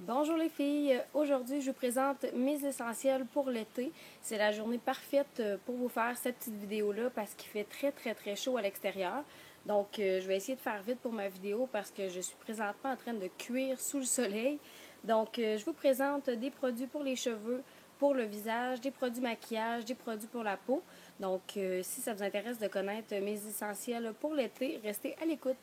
Bonjour les filles, aujourd'hui je vous présente mes essentiels pour l'été. C'est la journée parfaite pour vous faire cette petite vidéo-là parce qu'il fait très chaud à l'extérieur. Donc je vais essayer de faire vite pour ma vidéo parce que je suis présentement en train de cuire sous le soleil. Donc je vous présente des produits pour les cheveux, pour le visage, des produits maquillage, des produits pour la peau. Donc si ça vous intéresse de connaître mes essentiels pour l'été, restez à l'écoute.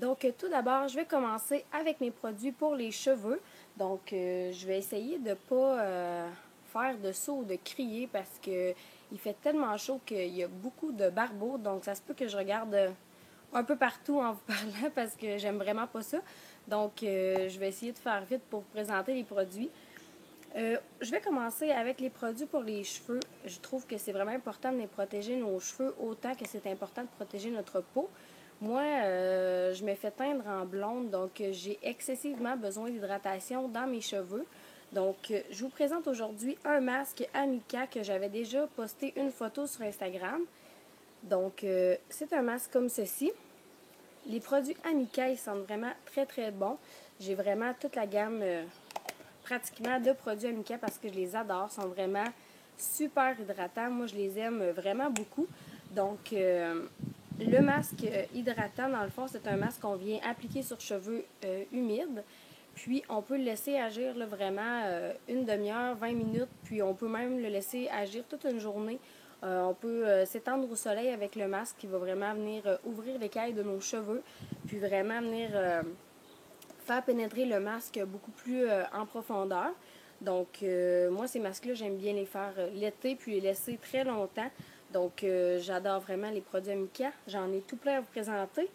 Donc, tout d'abord, je vais commencer avec mes produits pour les cheveux. Donc, je vais essayer de ne pas faire de saut ou de crier parce que il fait tellement chaud qu'il y a beaucoup de barbeaux. Donc, ça se peut que je regarde un peu partout en vous parlant parce que j'aime vraiment pas ça. Donc, je vais essayer de faire vite pour vous présenter les produits. Je vais commencer avec les produits pour les cheveux. Je trouve que c'est vraiment important de les protéger nos cheveux autant que c'est important de protéger notre peau. Moi, je me fais teindre en blonde, donc j'ai excessivement besoin d'hydratation dans mes cheveux. Donc, je vous présente aujourd'hui un masque Amika que j'avais déjà posté une photo sur Instagram. Donc, c'est un masque comme ceci. Les produits Amika, ils sentent vraiment très bons. J'ai vraiment toute la gamme pratiquement de produits Amika parce que je les adore. Ils sont vraiment super hydratants. Moi, je les aime vraiment beaucoup. Donc, le masque hydratant, dans le fond, c'est un masque qu'on vient appliquer sur cheveux humides. Puis, on peut le laisser agir là, vraiment une demi-heure, 20 minutes. Puis, on peut même le laisser agir toute une journée. On peut s'étendre au soleil avec le masque qui va vraiment venir ouvrir l'écaille de nos cheveux. Puis, vraiment venir faire pénétrer le masque beaucoup plus en profondeur. Donc, moi, ces masques-là, j'aime bien les faire l'été puis les laisser très longtemps. Donc, j'adore vraiment les produits Amika. J'en ai tout plein à vous présenter.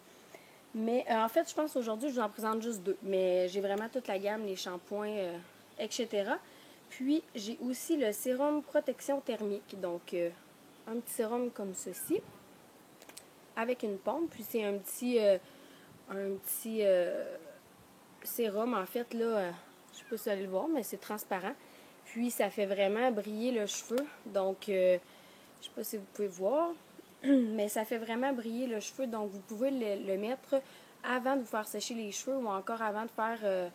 Mais en fait, je pense aujourd'hui, je vous en présente juste deux. Mais j'ai vraiment toute la gamme, les shampoings, etc. Puis, j'ai aussi le sérum protection thermique. Donc, un petit sérum comme ceci, avec une pompe. Puis, c'est un petit sérum, en fait, là, je sais pas si vous allez le voir, mais c'est transparent. Puis, ça fait vraiment briller le cheveu. Donc, je sais pas si vous pouvez voir, mais ça fait vraiment briller le cheveu. Donc, vous pouvez le mettre avant de vous faire sécher les cheveux ou encore avant de faire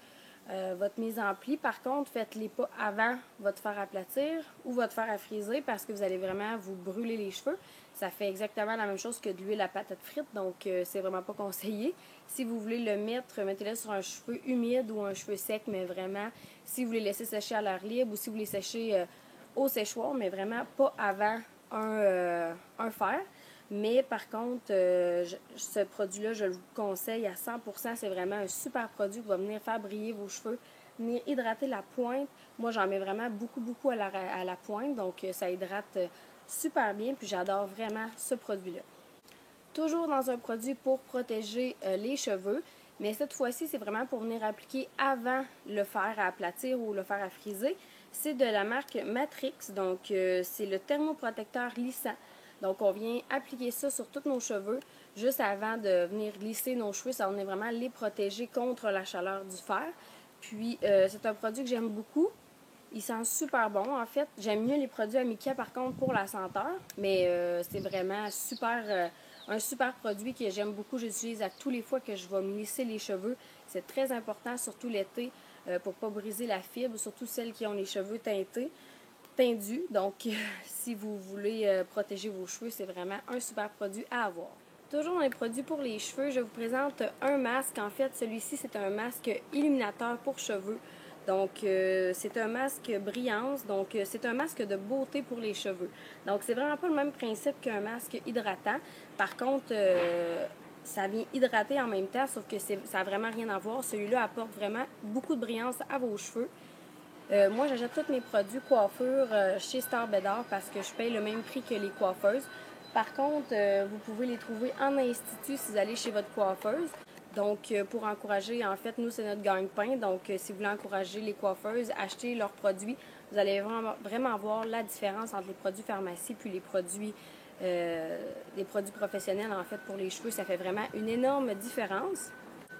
votre mise en pli. Par contre, faites-les pas avant votre fer à aplatir ou votre fer à friser parce que vous allez vraiment vous brûler les cheveux. Ça fait exactement la même chose que de l'huile à patate frite, donc c'est vraiment pas conseillé. Si vous voulez le mettre, mettez-le sur un cheveu humide ou un cheveu sec, mais vraiment, si vous voulez laisser sécher à l'air libre ou si vous voulez sécher au séchoir, mais vraiment pas avant un fer. Mais par contre, ce produit-là, je le conseille à 100%. C'est vraiment un super produit qui va venir faire briller vos cheveux, venir hydrater la pointe. Moi, j'en mets vraiment beaucoup à la pointe, donc ça hydrate super bien. Puis j'adore vraiment ce produit-là. Toujours dans un produit pour protéger les cheveux, mais cette fois-ci, c'est vraiment pour venir appliquer avant le fer à aplatir ou le fer à friser. C'est de la marque Matrix, donc c'est le thermoprotecteur lissant. Donc, on vient appliquer ça sur tous nos cheveux juste avant de venir lisser nos cheveux. Ça va vraiment les protéger contre la chaleur du fer. Puis, c'est un produit que j'aime beaucoup. Il sent super bon, en fait. J'aime mieux les produits Amika, par contre, pour la senteur. Mais c'est vraiment un super produit que j'aime beaucoup. J'utilise à tous les fois que je vais me lisser les cheveux. C'est très important, surtout l'été, pour ne pas briser la fibre, surtout celles qui ont les cheveux tendus. Donc, si vous voulez protéger vos cheveux, c'est vraiment un super produit à avoir. Toujours dans les produits pour les cheveux, je vous présente un masque. En fait, celui-ci, c'est un masque illuminateur pour cheveux. Donc, c'est un masque brillance. Donc, c'est un masque de beauté pour les cheveux. Donc, c'est vraiment pas le même principe qu'un masque hydratant. Par contre, ça vient hydrater en même temps, sauf que ça n'a vraiment rien à voir. Celui-là apporte vraiment beaucoup de brillance à vos cheveux. Moi, j'achète tous mes produits coiffure chez Star Bédard parce que je paye le même prix que les coiffeuses. Par contre, vous pouvez les trouver en institut si vous allez chez votre coiffeuse. Donc, pour encourager, en fait, nous, c'est notre gagne-pain. Donc, si vous voulez encourager les coiffeuses, acheter leurs produits, vous allez vraiment voir la différence entre les produits pharmacie puis les produits professionnels, en fait, pour les cheveux. Ça fait vraiment une énorme différence.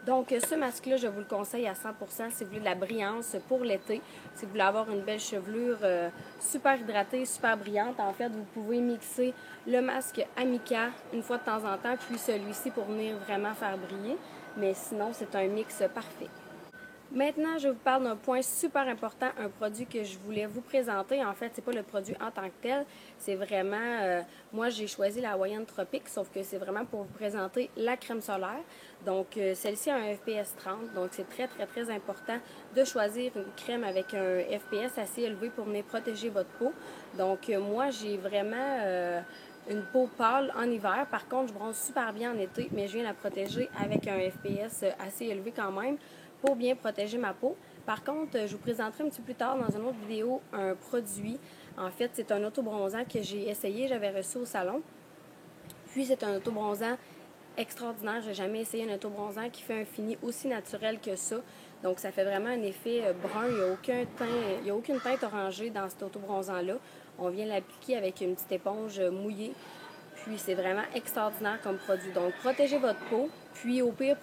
Donc, ce masque-là, je vous le conseille à 100% si vous voulez de la brillance pour l'été. Si vous voulez avoir une belle chevelure super hydratée, super brillante, en fait, vous pouvez mixer le masque Amika une fois de temps en temps, puis celui-ci pour venir vraiment faire briller. Mais sinon, c'est un mix parfait. Maintenant, je vous parle d'un point super important, un produit que je voulais vous présenter. En fait, c'est pas le produit en tant que tel, c'est vraiment, moi j'ai choisi la Hawaiian Tropic, sauf que c'est vraiment pour vous présenter la crème solaire. Donc, celle-ci a un FPS 30, donc c'est très important de choisir une crème avec un FPS assez élevé pour venir protéger votre peau. Donc, moi j'ai vraiment une peau pâle en hiver. Par contre, je bronze super bien en été, mais je viens la protéger avec un FPS assez élevé quand même pour bien protéger ma peau. Par contre, je vous présenterai un petit peu plus tard dans une autre vidéo un produit. En fait, c'est un autobronzant que j'ai essayé, j'avais reçu au salon. Puis, c'est un autobronzant extraordinaire. Je n'ai jamais essayé un autobronzant qui fait un fini aussi naturel que ça. Donc, ça fait vraiment un effet brun. Il n'y a aucune teinte orangée dans cet autobronzant-là. On vient l'appliquer avec une petite éponge mouillée. Puis, c'est vraiment extraordinaire comme produit. Donc, protégez votre peau. Puis, au pire,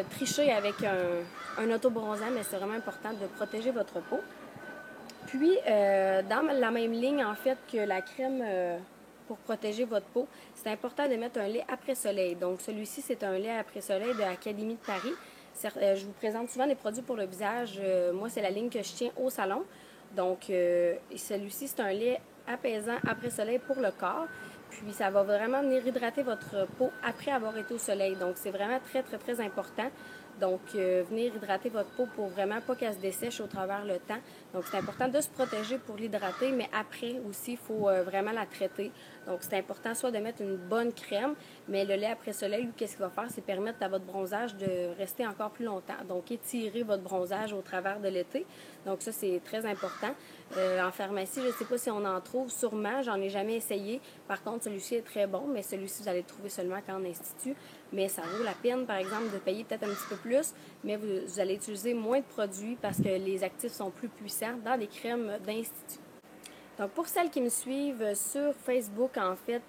trichez avec un autobronzant, mais c'est vraiment important de protéger votre peau. Puis, dans la même ligne, en fait, que la crème pour protéger votre peau, c'est important de mettre un lait après soleil. Donc, celui-ci, c'est un lait après soleil de l'Académie de Paris. Je vous présente souvent des produits pour le visage. Moi, c'est la ligne que je tiens au salon. Donc, celui-ci, c'est un lait apaisant après soleil pour le corps. Puis, ça va vraiment venir hydrater votre peau après avoir été au soleil. Donc, c'est vraiment très important. Donc, venir hydrater votre peau pour vraiment pas qu'elle se dessèche au travers le temps. Donc, c'est important de se protéger pour l'hydrater, mais après aussi, il faut vraiment la traiter. Donc, c'est important soit de mettre une bonne crème, mais le lait après soleil, lui, qu'est-ce qu'il va faire? C'est permettre à votre bronzage de rester encore plus longtemps. Donc, étirer votre bronzage au travers de l'été. Donc, ça, c'est très important. En pharmacie, je ne sais pas si on en trouve, sûrement, j'en ai jamais essayé. Par contre, celui-ci est très bon, mais celui-ci, vous allez le trouver seulement qu'en institut. Mais ça vaut la peine, par exemple, de payer peut-être un petit peu plus, mais vous allez utiliser moins de produits parce que les actifs sont plus puissants dans les crèmes d'institut. Donc, pour celles qui me suivent sur Facebook, en fait,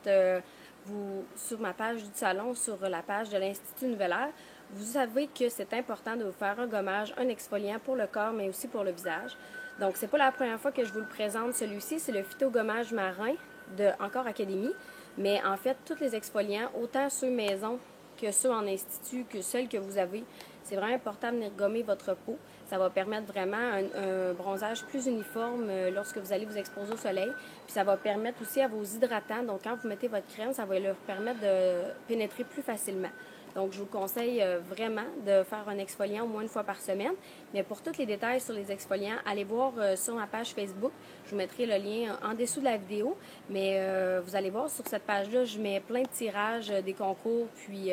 sur ma page du salon, sur la page de l'Institut Nouvelle Ère, vous savez que c'est important de vous faire un gommage, un exfoliant pour le corps, mais aussi pour le visage. Donc, c'est pas la première fois que je vous le présente. Celui-ci, c'est le phytogommage marin de Encore Académie. Mais en fait, tous les exfoliants, autant ceux maison que ceux en institut, que celles que vous avez, c'est vraiment important de venir gommer votre peau. Ça va permettre vraiment un bronzage plus uniforme lorsque vous allez vous exposer au soleil. Puis ça va permettre aussi à vos hydratants, donc quand vous mettez votre crème, ça va leur permettre de pénétrer plus facilement. Donc, je vous conseille vraiment de faire un exfoliant au moins une fois par semaine. Mais pour tous les détails sur les exfoliants, allez voir sur ma page Facebook. Je vous mettrai le lien en dessous de la vidéo. Mais vous allez voir sur cette page-là, je mets plein de tirages, des concours, puis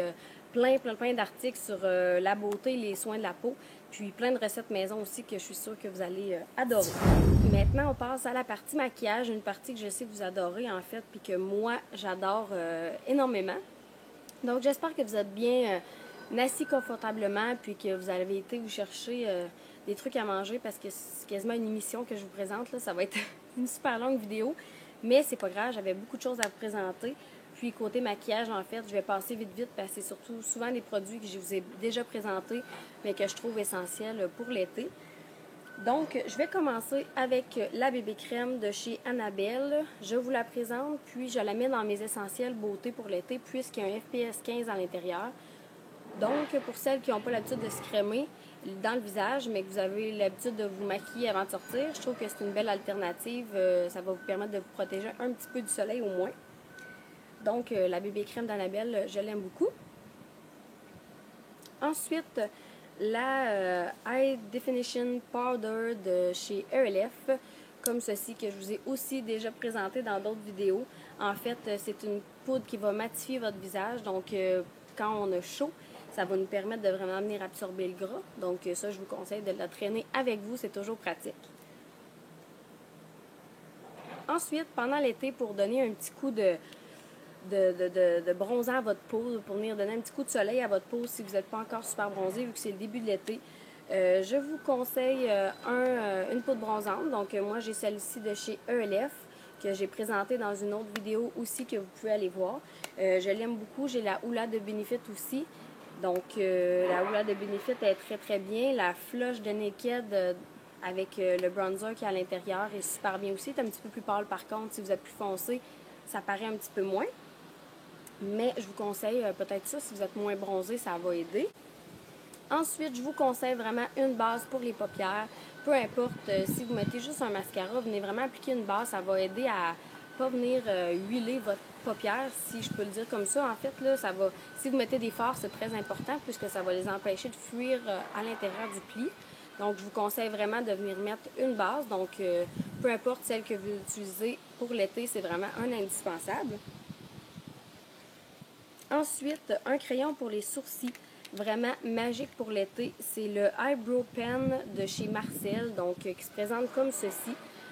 plein d'articles sur la beauté, les soins de la peau, puis plein de recettes maison aussi que je suis sûre que vous allez adorer. Maintenant, on passe à la partie maquillage, une partie que je sais que vous adorez en fait, puis que moi, j'adore énormément. Donc, j'espère que vous êtes bien assis confortablement, puis que vous avez été vous chercher des trucs à manger, parce que c'est quasiment une émission que je vous présente. Là. Ça va être une super longue vidéo, mais c'est pas grave, j'avais beaucoup de choses à vous présenter. Puis, côté maquillage, en fait, je vais passer vite, parce que c'est surtout souvent des produits que je vous ai déjà présentés, mais que je trouve essentiels pour l'été. Donc, je vais commencer avec la bébé crème de chez Annabelle. Je vous la présente, puis je la mets dans mes essentiels beauté pour l'été, puisqu'il y a un FPS 15 à l'intérieur. Donc, pour celles qui n'ont pas l'habitude de se crémer dans le visage, mais que vous avez l'habitude de vous maquiller avant de sortir, je trouve que c'est une belle alternative. Ça va vous permettre de vous protéger un petit peu du soleil au moins. Donc, la bébé crème d'Annabelle, je l'aime beaucoup. Ensuite, la High Definition Powder de chez ELF, comme ceci, que je vous ai aussi déjà présenté dans d'autres vidéos. En fait, c'est une poudre qui va matifier votre visage, donc quand on a chaud, ça va nous permettre de vraiment venir absorber le gras. Donc ça, je vous conseille de la traîner avec vous, c'est toujours pratique. Ensuite, pendant l'été, pour donner un petit coup de bronzant à votre peau, pour venir donner un petit coup de soleil à votre peau si vous n'êtes pas encore super bronzé, vu que c'est le début de l'été. Je vous conseille une poudre bronzante. Donc, moi, j'ai celle-ci de chez ELF, que j'ai présentée dans une autre vidéo aussi, que vous pouvez aller voir. Je l'aime beaucoup. J'ai la Hoola de Benefit aussi. Donc, la Hoola de Benefit est très bien. La Flush de Naked avec le bronzer qui est à l'intérieur est super bien aussi. C'est un petit peu plus pâle par contre. Si vous êtes plus foncé, ça paraît un petit peu moins. Mais je vous conseille peut-être ça, si vous êtes moins bronzé, ça va aider. Ensuite, je vous conseille vraiment une base pour les paupières. Peu importe si vous mettez juste un mascara, venez vraiment appliquer une base. Ça va aider à pas venir huiler votre paupière, si je peux le dire comme ça. En fait, là, ça va. Si vous mettez des fards, c'est très important puisque ça va les empêcher de fuir à l'intérieur du pli. Donc, je vous conseille vraiment de venir mettre une base. Donc, peu importe celle que vous utilisez pour l'été, c'est vraiment un indispensable. Ensuite, un crayon pour les sourcils. Vraiment magique pour l'été. C'est le Eyebrow Pen de chez Marcel, donc qui se présente comme ceci.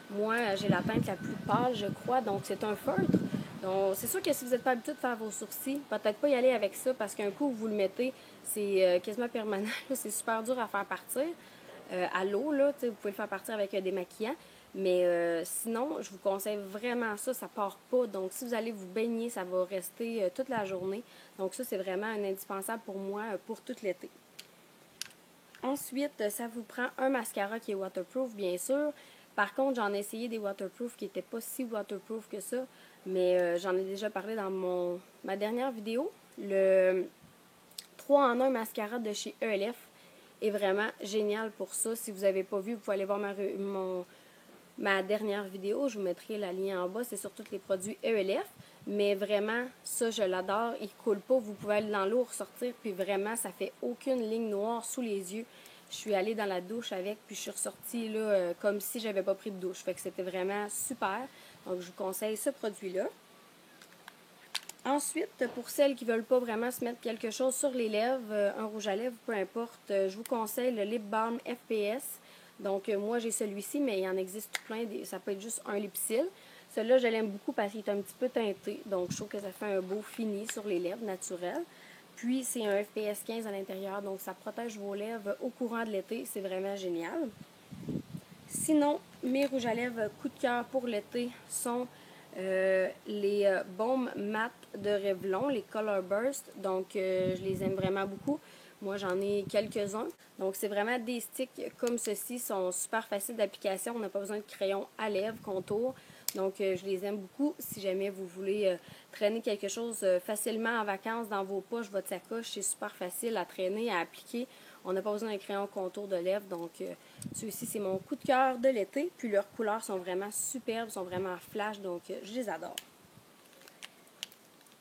Moi, j'ai la teinte la plus pâle, je crois, donc c'est un feutre. Donc, c'est sûr que si vous n'êtes pas habitué de faire vos sourcils, peut-être pas y aller avec ça parce qu'un coup où vous le mettez, c'est quasiment permanent. C'est super dur à faire partir. À l'eau, là, vous pouvez le faire partir avec des maquillants. Mais sinon, je vous conseille vraiment ça, ça part pas. Donc, si vous allez vous baigner, ça va rester toute la journée. Donc, ça, c'est vraiment un indispensable pour moi pour tout l'été. Ensuite, ça vous prend un mascara qui est waterproof, bien sûr. Par contre, j'en ai essayé des waterproof qui n'étaient pas si waterproof que ça. Mais j'en ai déjà parlé dans ma dernière vidéo. Le 3 en 1 mascara de chez ELF est vraiment génial pour ça. Si vous n'avez pas vu, vous pouvez aller voir ma dernière vidéo. Je vous mettrai la lien en bas. C'est sur tous les produits ELF. Mais vraiment, ça, je l'adore. Il ne coule pas. Vous pouvez aller dans l'eau, ressortir. Puis vraiment, ça fait aucune ligne noire sous les yeux. Je suis allée dans la douche avec. Puis je suis ressortie là, comme si je n'avais pas pris de douche. Fait que c'était vraiment super. Donc, je vous conseille ce produit-là. Ensuite, pour celles qui ne veulent pas vraiment se mettre quelque chose sur les lèvres, un rouge à lèvres, peu importe, je vous conseille le Lip Balm FPS. Donc, moi, j'ai celui-ci, mais il en existe plein. Ça peut être juste un lipsil. Celui-là, je l'aime beaucoup parce qu'il est un petit peu teinté. Donc, je trouve que ça fait un beau fini sur les lèvres naturel. Puis, c'est un FPS 15 à l'intérieur. Donc, ça protège vos lèvres au courant de l'été. C'est vraiment génial. Sinon, mes rouges à lèvres coup de cœur pour l'été sont les baumes mat de Revlon, les Color Burst. Donc, je les aime vraiment beaucoup. Moi, j'en ai quelques-uns. Donc, c'est vraiment des sticks comme ceci. Ils sont super faciles d'application. On n'a pas besoin de crayon à lèvres, contour. Donc, je les aime beaucoup. Si jamais vous voulez traîner quelque chose facilement en vacances dans vos poches, votre sacoche, c'est super facile à traîner, à appliquer. On n'a pas besoin d'un crayon contour de lèvres. Donc, ceux-ci, c'est mon coup de cœur de l'été. Puis, leurs couleurs sont vraiment superbes, sont vraiment flash. Donc, je les adore.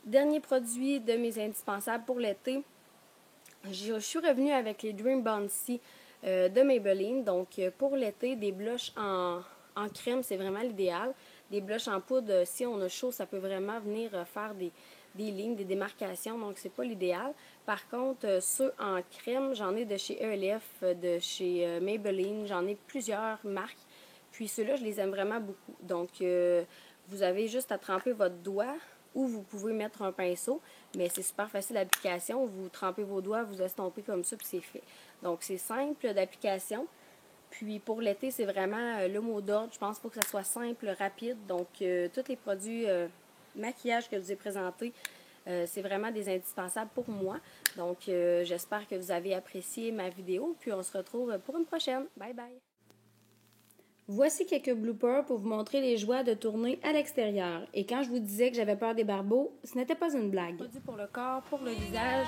Dernier produit de mes indispensables pour l'été. Je suis revenue avec les Dream Bouncy de Maybelline. Donc, pour l'été, des blushs en crème, c'est vraiment l'idéal. Des blushs en poudre, si on a chaud, ça peut vraiment venir faire des lignes, des démarcations. Donc, c'est pas l'idéal. Par contre, ceux en crème, j'en ai de chez ELF, de chez Maybelline. J'en ai plusieurs marques. Puis, ceux-là, je les aime vraiment beaucoup. Donc, vous avez juste à tremper votre doigt ou vous pouvez mettre un pinceau, mais c'est super facile d'application. Vous trempez vos doigts, vous estompez comme ça, puis c'est fait. Donc, c'est simple d'application. Puis, pour l'été, c'est vraiment le mot d'ordre. Je pense qu'il faut que ça soit simple, rapide. Donc, tous les produits maquillage que je vous ai présentés, c'est vraiment des indispensables pour moi. Donc, j'espère que vous avez apprécié ma vidéo. Puis, on se retrouve pour une prochaine. Bye bye! Voici quelques bloopers pour vous montrer les joies de tourner à l'extérieur. Et quand je vous disais que j'avais peur des barbeaux, ce n'était pas une blague. Produit pour le corps, pour le visage.